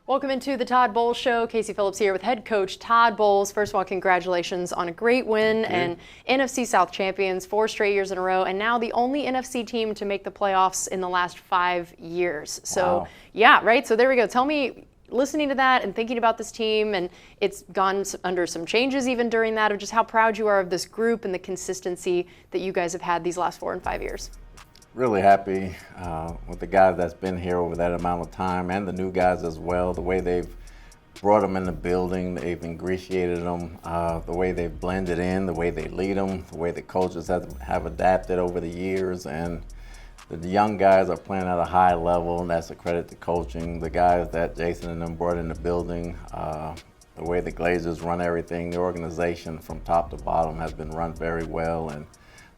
Welcome into the Todd Bowles Show. Casey Phillips here with head coach Todd Bowles. First of all, congratulations on a great win and NFC South champions 4 straight years in a row, and now the only NFC team to make the playoffs in the last 5 years. So, yeah, right? So there we go. Tell me, listening to that and thinking about this team, and it's gone under some changes even during that, of just how proud you are of this group and the consistency that you guys have had these last 4 and 5 years. Really happy with the guys that's been here over that amount of time, and the new guys as well. The way they've brought them in the building, they've ingratiated them, the way they've blended in, the way they lead them, the way the coaches have adapted over the years, and the young guys are playing at a high level, and that's a credit to coaching. The guys that Jason and them brought in the building, the way the Glazers run everything, the organization from top to bottom has been run very well, and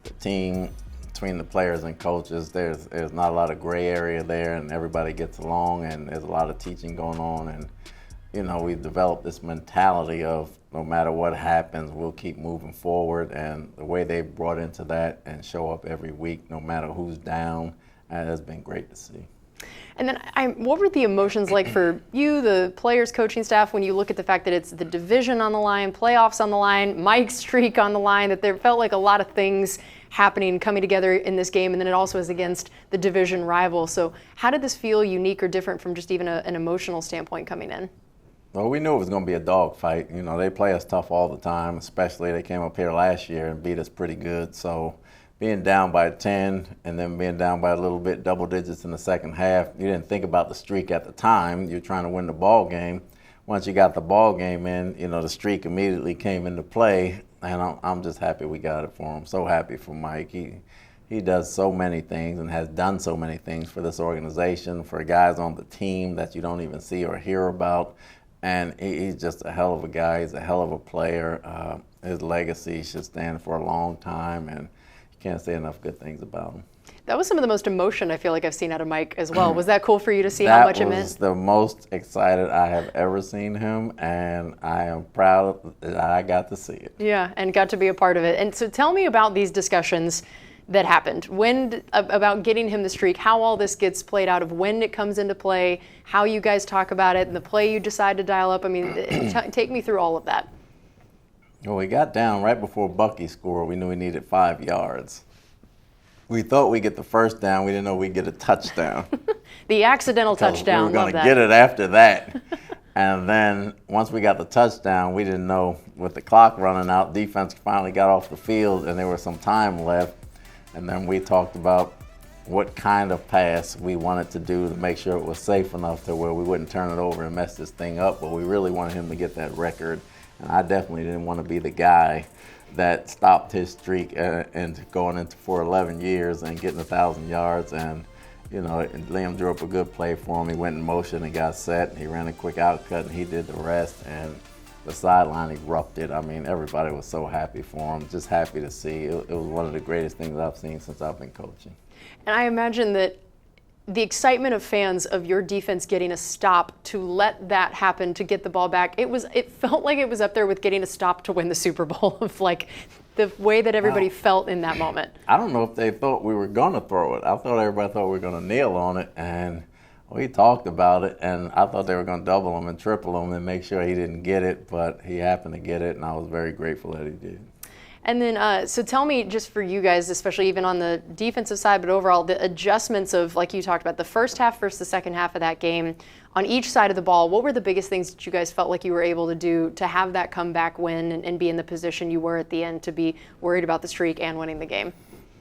the team, between the players and coaches, there's not a lot of gray area there, and everybody gets along, and there's a lot of teaching going on. And you know, we've developed this mentality of no matter what happens, we'll keep moving forward, and the way they've brought into that and show up every week, no matter who's down, has been great to see. And then what were the emotions like for you, the players, coaching staff, when you look at the fact that it's the division on the line, playoffs on the line, Mike's streak on the line, that there felt like a lot of things happening, coming together in this game, and then it also is against the division rival. So how did this feel unique or different from just even an emotional standpoint coming in? Well, we knew it was going to be a dogfight. You know, they play us tough all the time, especially they came up here last year and beat us pretty good. So being down by 10 and then being down by a little bit, double digits in the second half, you didn't think about the streak at the time. You're trying to win the ball game. Once you got the ball game in, you know, the streak immediately came into play, and I'm just happy we got it for him. So happy for Mike. He does so many things and has done so many things for this organization, for guys on the team that you don't even see or hear about. And he's just a hell of a guy. He's a hell of a player. His legacy should stand for a long time, and you can't say enough good things about him. That was some of the most emotion I feel like I've seen out of Mike as well. Was that cool for you to see how much it meant? That was the most excited I have ever seen him, and I am proud that I got to see it. Yeah, and got to be a part of it. And so tell me about these discussions that happened. About getting him the streak, how all this gets played out, of when it comes into play, how you guys talk about it, and the play you decide to dial up. I mean, take me through all of that. Well, we got down right before Bucky scored. We knew we needed 5 yards. We thought we'd get the first down. We didn't know we'd get a touchdown. The accidental touchdown. We were going to get it after that. And then once we got the touchdown, we didn't know, with the clock running out, defense finally got off the field and there was some time left. And then we talked about what kind of pass we wanted to do to make sure it was safe enough to where we wouldn't turn it over and mess this thing up. But we really wanted him to get that record. And I definitely didn't want to be the guy that stopped his streak and going into for 11 years and getting 1,000 yards. And, you know, Liam drew up a good play for him. He went in motion and got set. He ran a quick outcut and he did the rest. And the sideline erupted. I mean, everybody was so happy for him, just happy to see. It was one of the greatest things I've seen since I've been coaching. And I imagine that the excitement of fans of your defense getting a stop to let that happen, to get the ball back, it felt like it was up there with getting a stop to win the Super Bowl, of like the way that everybody felt in that moment. I don't know if they thought we were going to throw it. I thought everybody thought we were going to kneel on it, and we talked about it, and I thought they were going to double him and triple him and make sure he didn't get it, but he happened to get it, and I was very grateful that he did. And then, so tell me, just for you guys, especially even on the defensive side, but overall, the adjustments of, like you talked about, the first half versus the second half of that game, on each side of the ball, what were the biggest things that you guys felt like you were able to do to have that comeback win and be in the position you were at the end to be worried about the streak and winning the game?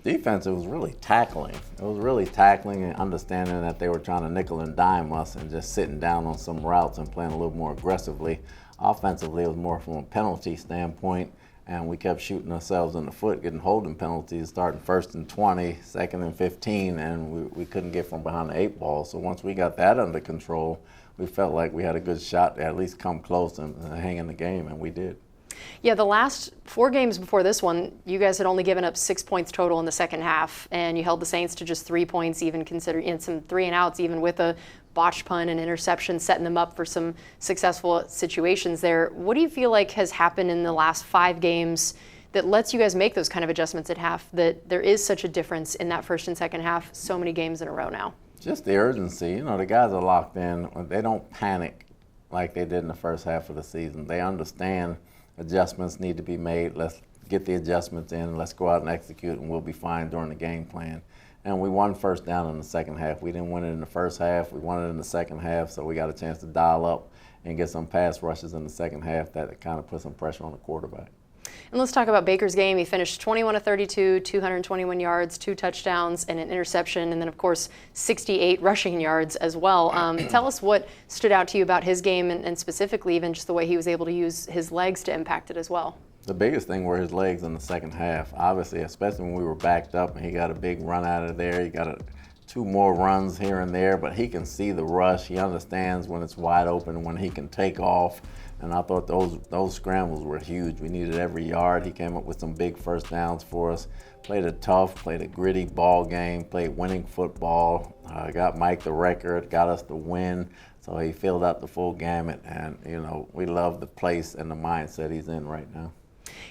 Defense, it was really tackling. It was really tackling and understanding that they were trying to nickel and dime us and just sitting down on some routes and playing a little more aggressively. Offensively, it was more from a penalty standpoint, and we kept shooting ourselves in the foot, getting holding penalties, starting 1st and 20, 2nd and 15, and we couldn't get from behind the 8 ball. So once we got that under control, we felt like we had a good shot to at least come close and hang in the game, and we did. Yeah, the last 4 games before this one, you guys had only given up 6 points total in the second half, and you held the Saints to just 3 points, even considering some 3 and outs, even with a botched punt and interception, setting them up for some successful situations there. What do you feel like has happened in the last 5 games that lets you guys make those kind of adjustments at half, that there is such a difference in that first and second half so many games in a row now? Just the urgency. You know, the guys are locked in. They don't panic like they did in the first half of the season. They understand adjustments need to be made. Let's get the adjustments in. Let's go out and execute, and we'll be fine during the game plan. And we won first down in the second half. We didn't win it in the first half. We won it in the second half, so we got a chance to dial up and get some pass rushes in the second half that kind of put some pressure on the quarterback. And let's talk about Baker's game. He finished 21 of 32, 221 yards, 2 touchdowns, and an interception, and then, of course, 68 rushing yards as well. Tell us what stood out to you about his game, and specifically even just the way he was able to use his legs to impact it as well. The biggest thing were his legs in the second half, obviously, especially when we were backed up and he got a big run out of there. He got 2 more runs here and there, but he can see the rush. He understands when it's wide open, when he can take off. And I thought those scrambles were huge. We needed every yard. He came up with some big first downs for us. Played a tough, played a gritty ball game, played winning football, got Mike the record, got us the win. So he filled out the full gamut, and we love the place and the mindset he's in right now.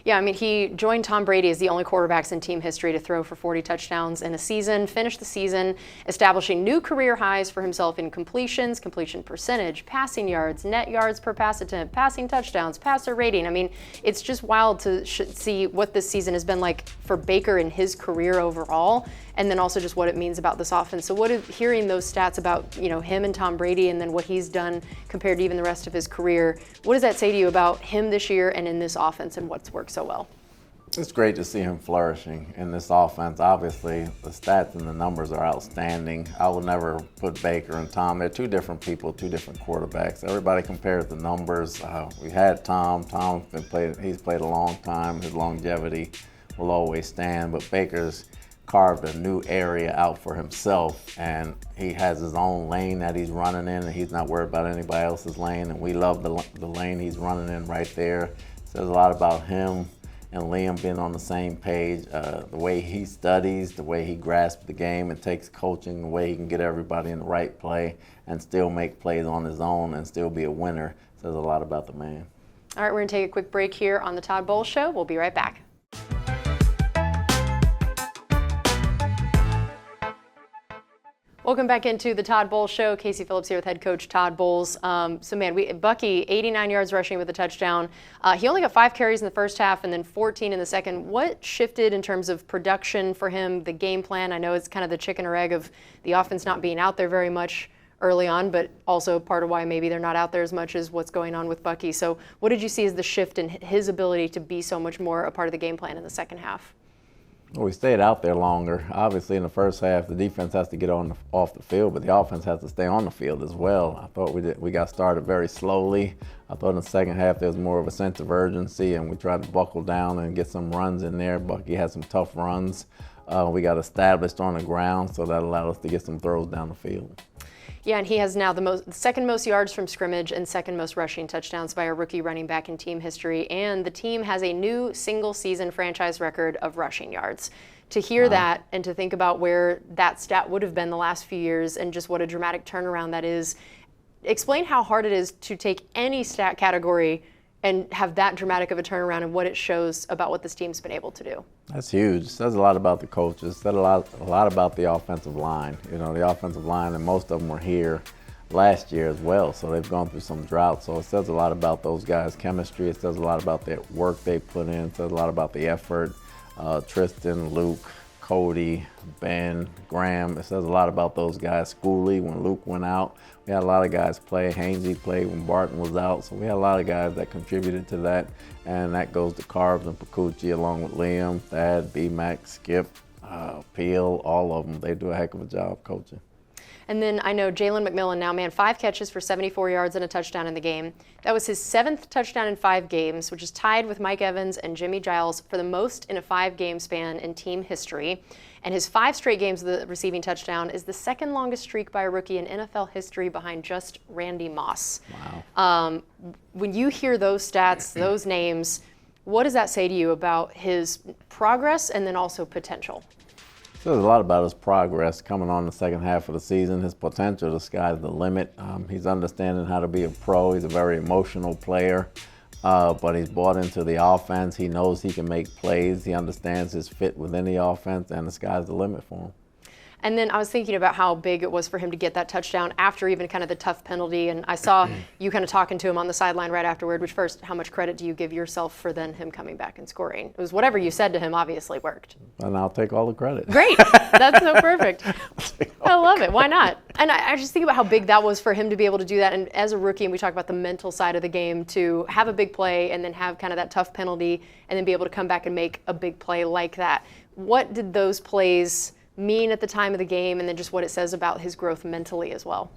Yeah, I mean, he joined Tom Brady as the only quarterbacks in team history to throw for 40 touchdowns in a season, finished the season establishing new career highs for himself in completions, completion percentage, passing yards, net yards per pass attempt, passing touchdowns, passer rating. I mean, it's just wild to see what this season has been like for Baker in his career overall, and then also just what it means about this offense. So hearing those stats about, him and Tom Brady and then what he's done compared to even the rest of his career, what does that say to you about him this year and in this offense and what's worked so well? It's great to see him flourishing in this offense. Obviously, the stats and the numbers are outstanding. I will never put Baker and Tom. They're 2 different people, 2 different quarterbacks. Everybody compares the numbers. We had Tom. He's played a long time. His longevity will always stand. But Baker's carved a new area out for himself, and he has his own lane that he's running in, and he's not worried about anybody else's lane. And we love the lane he's running in right there. It says a lot about him and Liam being on the same page, the way he studies, the way he grasps the game and takes coaching, the way he can get everybody in the right play and still make plays on his own and still be a winner, says a lot about the man. All right, we're going to take a quick break here on the Todd Bowles Show. We'll be right back. Welcome back into the Todd Bowles Show. Casey Phillips here with head coach Todd Bowles. Bucky, 89 yards rushing with a touchdown. He only got 5 carries in the first half and then 14 in the second. What shifted in terms of production for him, the game plan? I know it's kind of the chicken or egg of the offense not being out there very much early on, but also part of why maybe they're not out there as much as what's going on with Bucky. So what did you see as the shift in his ability to be so much more a part of the game plan in the second half? Well, we stayed out there longer. Obviously, in the first half, the defense has to get off the field, but the offense has to stay on the field as well. I thought we got started very slowly. I thought in the second half there was more of a sense of urgency, and we tried to buckle down and get some runs in there. Bucky had some tough runs. We got established on the ground, so that allowed us to get some throws down the field. Yeah, and he has now the second most yards from scrimmage and second most rushing touchdowns by a rookie running back in team history. And the team has a new single-season franchise record of rushing yards. To hear that and to think about where that stat would have been the last few years and just what a dramatic turnaround that is, explain how hard it is to take any stat category and have that dramatic of a turnaround and what it shows about what this team's been able to do. That's huge. It says a lot about the coaches. It says a lot about the offensive line. The offensive line, and most of them were here last year as well, so they've gone through some drought. So it says a lot about those guys' chemistry. It says a lot about the work they put in. It says a lot about the effort. Tristan, Luke, Cody, Ben, Graham. It says a lot about those guys. Schooley, when Luke went out, we had a lot of guys play. Hainsey played when Barton was out. So we had a lot of guys that contributed to that. And that goes to Carbs and Pacucci along with Liam, Thad, B-Mac, Skip, Peel, all of them. They do a heck of a job coaching. And then I know Jalen McMillan now, 5 catches for 74 yards and a touchdown in the game. That was his 7th touchdown in 5 games, which is tied with Mike Evans and Jimmy Giles for the most in a 5-game span in team history. And his 5 straight games of the receiving touchdown is the second longest streak by a rookie in NFL history behind just Randy Moss. Wow. When you hear those stats, those names, what does that say to you about his progress and then also potential? Says a lot about his progress coming on the second half of the season. His potential, the sky's the limit. He's understanding how to be a pro. He's a very emotional player, but he's bought into the offense. He knows he can make plays. He understands his fit within the offense, and the sky's the limit for him. And then I was thinking about how big it was for him to get that touchdown after even kind of the tough penalty. And I saw you kind of talking to him on the sideline right afterward, which first, how much credit do you give yourself for then him coming back and scoring? It was whatever you said to him obviously worked. And I'll take all the credit. Great. That's so perfect. I love it. Why not? And I just think about how big that was for him to be able to do that. And as a rookie, and we talk about the mental side of the game, to have a big play and then have kind of that tough penalty and then be able to come back and make a big play like that. What did those plays mean at the time of the game, and then just what it says about his growth mentally as well?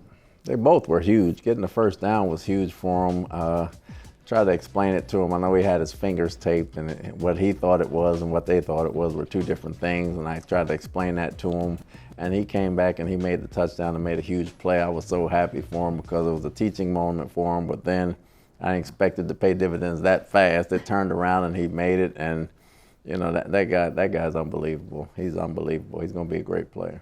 They both were huge. Getting the first down was huge for him. Tried to explain it to him. I know he had his fingers taped, and what he thought it was and what they thought it was were two different things, and I tried to explain that to him. And he came back and he made the touchdown and made a huge play. I was so happy for him because it was a teaching moment for him, but then I didn't expect it to pay dividends that fast. It turned around and he made it, and you know, that guy's unbelievable. He's unbelievable. He's going to be a great player.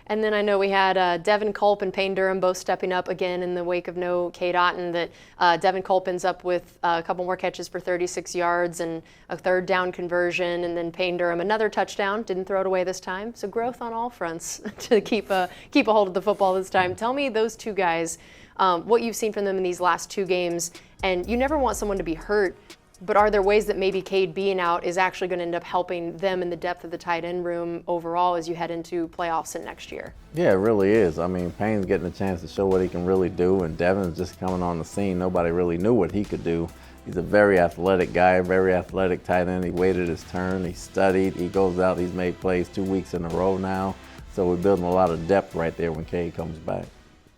And then I know we had Devin Culp and Payne Durham both stepping up again in the wake of no Cade Otton, that Devin Culp ends up with a couple more catches for 36 yards and a third down conversion, and then Payne Durham another touchdown, didn't throw it away this time. So growth on all fronts to keep a hold of the football this time. Tell me those two guys, what you've seen from them in these last two games, and you never want someone to be hurt, but are there ways that maybe Cade being out is actually going to end up helping them in the depth of the tight end room overall as you head into playoffs and next year? Yeah, it really is. I mean, Payne's getting a chance to show what he can really do, and Devin's just coming on the scene. Nobody really knew what he could do. He's a very athletic guy, very athletic tight end. He waited his turn, he studied, he goes out, he's made plays 2 weeks in a row now. So we're building a lot of depth right there when Cade comes back.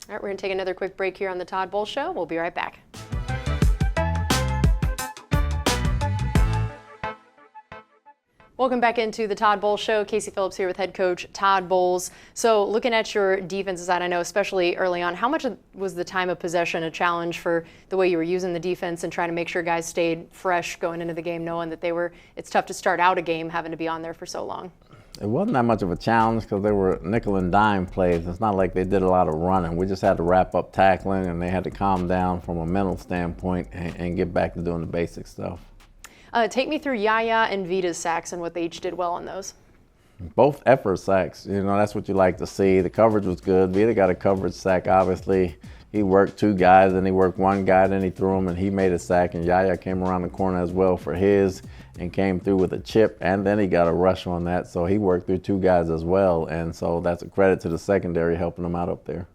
All right, we're going to take another quick break here on the Todd Bowles Show. We'll be right back. Welcome back into the Todd Bowles Show. Casey Phillips here with head coach Todd Bowles. So looking at your defensive side, I know especially early on, how much was the time of possession a challenge for the way you were using the defense and trying to make sure guys stayed fresh going into the game, knowing that it's tough to start out a game having to be on there for so long? It wasn't that much of a challenge because they were nickel and dime plays. It's not like they did a lot of running. We just had to wrap up tackling, and they had to calm down from a mental standpoint and get back to doing the basic stuff. Take me through Yaya and Vita's sacks and what they each did well on those. Both effort sacks, you know, that's what you like to see. The coverage was good. Vita got a coverage sack, obviously. He worked two guys, then he worked one guy, then he threw him, and he made a sack. And Yaya came around the corner as well for his and came through with a chip, and then he got a rush on that. So he worked through two guys as well, and so that's a credit to the secondary helping him out up there.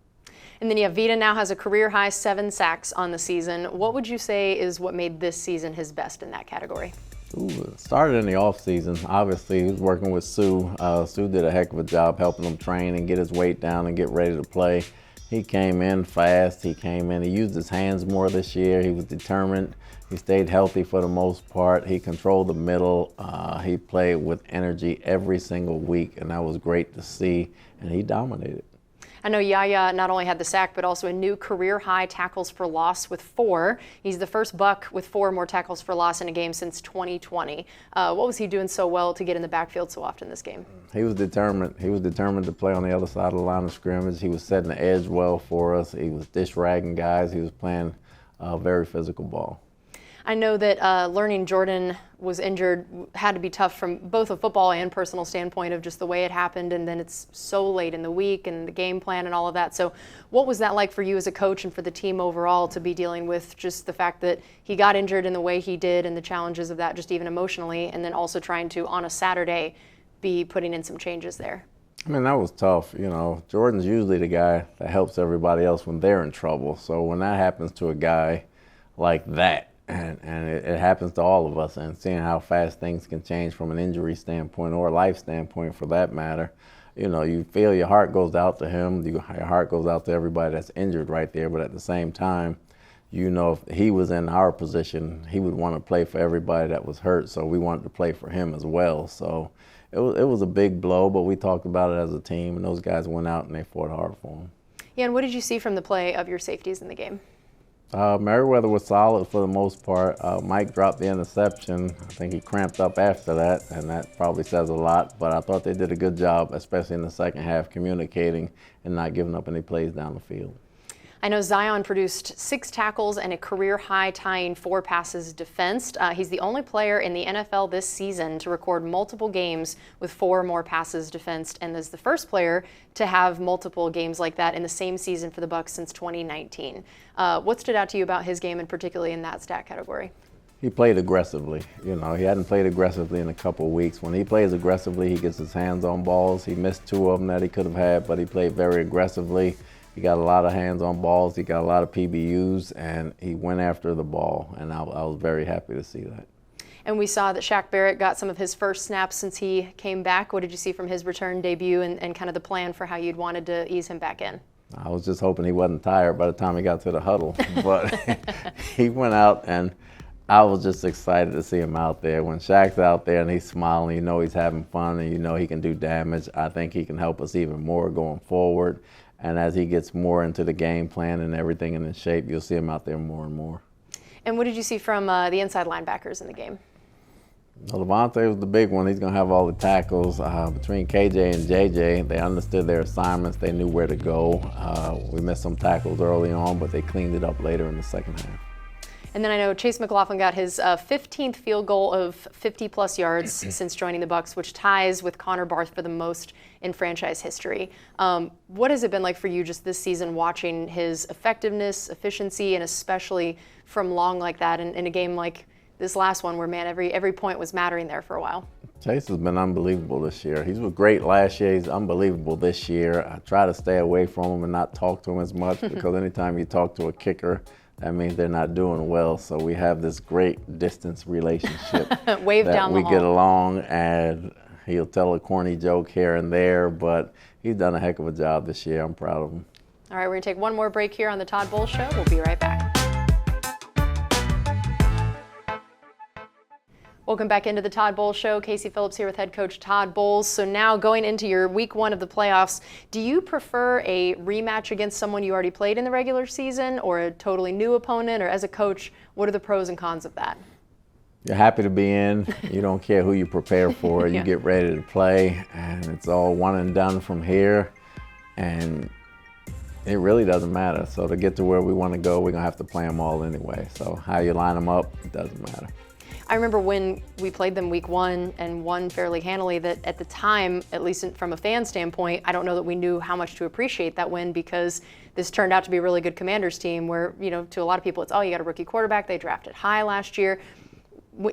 And then Vita now has a career-high 7 sacks on the season. What would you say is what made this season his best in that category? It started in the offseason. Obviously, he was working with Sue. Sue did a heck of a job helping him train and get his weight down and get ready to play. He came in fast. He used his hands more this year. He was determined. He stayed healthy for the most part. He controlled the middle. He played with energy every single week, and that was great to see, and he dominated. I know Yaya not only had the sack, but also a new career-high tackles for loss with 4. He's the first Buck with 4 more tackles for loss in a game since 2020. What was he doing so well to get in the backfield so often this game? He was determined. He was determined to play on the other side of the line of scrimmage. He was setting the edge well for us. He was dish-ragging guys. He was playing very physical ball. I know that learning Jordan was injured had to be tough from both a football and personal standpoint of just the way it happened, and then it's so late in the week and the game plan and all of that. So what was that like for you as a coach and for the team overall to be dealing with just the fact that he got injured in the way he did and the challenges of that just even emotionally, and then also trying to, on a Saturday, be putting in some changes there? I mean, that was tough. You know, Jordan's usually the guy that helps everybody else when they're in trouble. So when that happens to a guy like that, and it happens to all of us, and seeing how fast things can change from an injury standpoint or a life standpoint for that matter, you know, you feel your heart goes out to him, your heart goes out to everybody that's injured right there, but at the same time, you know, if he was in our position, he would want to play for everybody that was hurt, so we wanted to play for him as well. So it was a big blow, but we talked about it as a team, and those guys went out and they fought hard for him. Yeah, and what did you see from the play of your safeties in the game? Merriweather was solid for the most part. Mike dropped the interception. I think he cramped up after that, and that probably says a lot. But I thought they did a good job, especially in the second half, communicating and not giving up any plays down the field. I know Zion produced 6 tackles and a career-high tying 4 passes defensed. He's the only player in the NFL this season to record multiple games with 4 or more passes defensed, and is the first player to have multiple games like that in the same season for the Bucs since 2019. What stood out to you about his game, and particularly in that stat category? He played aggressively. You know, he hadn't played aggressively in a couple of weeks. When he plays aggressively, he gets his hands on balls. He missed 2 of them that he could have had, but he played very aggressively. He got a lot of hands on balls. He got a lot of PBUs, and he went after the ball, and I was very happy to see that. And we saw that Shaq Barrett got some of his first snaps since he came back. What did you see from his return debut, and kind of the plan for how you'd wanted to ease him back in? I was just hoping he wasn't tired by the time he got to the huddle, but he went out, and I was just excited to see him out there. When Shaq's out there and he's smiling, you know he's having fun, and you know he can do damage. I think he can help us even more going forward. And as he gets more into the game plan and everything in his shape, you'll see him out there more and more. And what did you see from the inside linebackers in the game? Well, Levante was the big one. He's going to have all the tackles. Between KJ and JJ, they understood their assignments. They knew where to go. We missed some tackles early on, but they cleaned it up later in the second half. And then I know Chase McLaughlin got his 15th field goal of 50-plus yards since joining the Bucs, which ties with Connor Barth for the most in franchise history. What has it been like for you just this season, watching his effectiveness, efficiency, and especially from long like that in a game like this last one where, man, every point was mattering there for a while? Chase has been unbelievable this year. He was great last year. He's unbelievable this year. I try to stay away from him and not talk to him as much because anytime you talk to a kicker, that means they're not doing well. So we have this great distance relationship. Wave down the hall. We get along, and he'll tell a corny joke here and there, but he's done a heck of a job this year. I'm proud of him. All right, we're going to take one more break here on the Todd Bowles Show. We'll be right back. Welcome back into the Todd Bowles Show. Casey Phillips here with head coach Todd Bowles. So now going into your week 1 of the playoffs, do you prefer a rematch against someone you already played in the regular season, or a totally new opponent? Or as a coach, what are the pros and cons of that? You're happy to be in. You don't care who you prepare for. You get ready to play, and it's all one and done from here. And it really doesn't matter. So to get to where we want to go, we're going to have to play them all anyway. So how you line them up, it doesn't matter. I remember when we played them week 1 and won fairly handily, that at the time, at least from a fan standpoint, I don't know that we knew how much to appreciate that win, because this turned out to be a really good Commanders team where, you know, to a lot of people it's, oh, you got a rookie quarterback, they drafted high last year.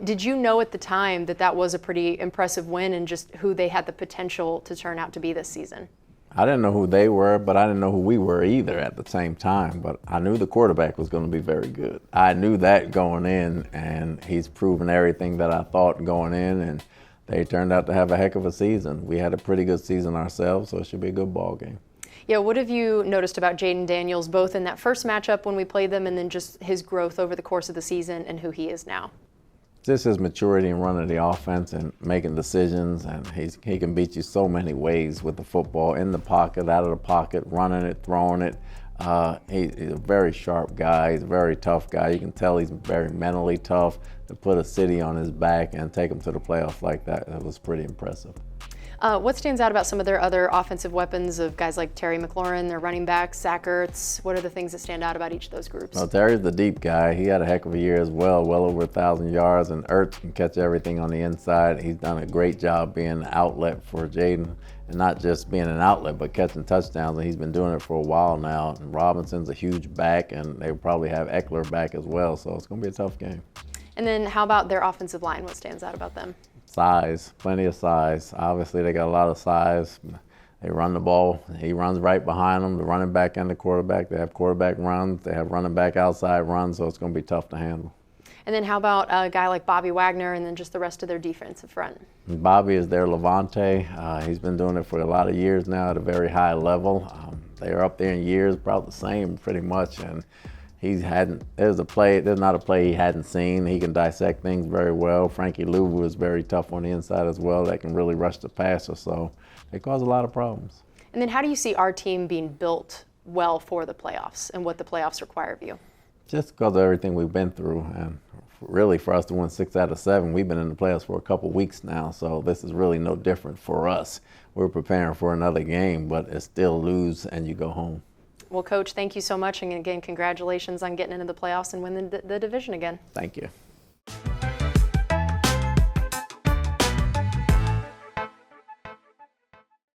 Did you know at the time that that was a pretty impressive win, and just who they had the potential to turn out to be this season? I didn't know who they were, but I didn't know who we were either at the same time. But I knew the quarterback was going to be very good. I knew that going in, and he's proven everything that I thought going in, and they turned out to have a heck of a season. We had a pretty good season ourselves, so it should be a good ball game. Yeah, what have you noticed about Jaden Daniels, both in that first matchup when we played them, and then just his growth over the course of the season and who he is now? Just his maturity in running the offense and making decisions, and he can beat you so many ways with the football, in the pocket, out of the pocket, running it, throwing it. He's a very sharp guy. He's a very tough guy. You can tell he's very mentally tough. To put a city on his back and take him to the playoffs like that, that was pretty impressive. What stands out about some of their other offensive weapons of guys like Terry McLaurin, their running backs, Zach Ertz? What are the things that stand out about each of those groups? Well, Terry's the deep guy. He had a heck of a year as well over 1,000 yards, and Ertz can catch everything on the inside. He's done a great job being an outlet for Jaden, and not just being an outlet, but catching touchdowns, and he's been doing it for a while now. And Robinson's a huge back, and they probably have Eckler back as well, so it's going to be a tough game. And then how about their offensive line? What stands out about them? Size, plenty of size. Obviously, they got a lot of size. They run the ball. He runs right behind them, the running back and the quarterback. They have quarterback runs. They have running back outside runs, so it's going to be tough to handle. And then how about a guy like Bobby Wagner, and then just the rest of their defensive front? Bobby is their Levante. He's been doing it for a lot of years now at a very high level. They're up there in years, probably the same pretty much. And there's not a play he hadn't seen. He can dissect things very well. Frankie Louvu is very tough on the inside as well. That can really rush the passer, so they cause a lot of problems. And then how do you see our team being built well for the playoffs, and what the playoffs require of you? Just because of everything we've been through, and really for us to win 6 out of 7, we've been in the playoffs for a couple weeks now, so this is really no different for us. We're preparing for another game, but it's still lose and you go home. Well, Coach, thank you so much. And again, congratulations on getting into the playoffs and winning the division again. Thank you.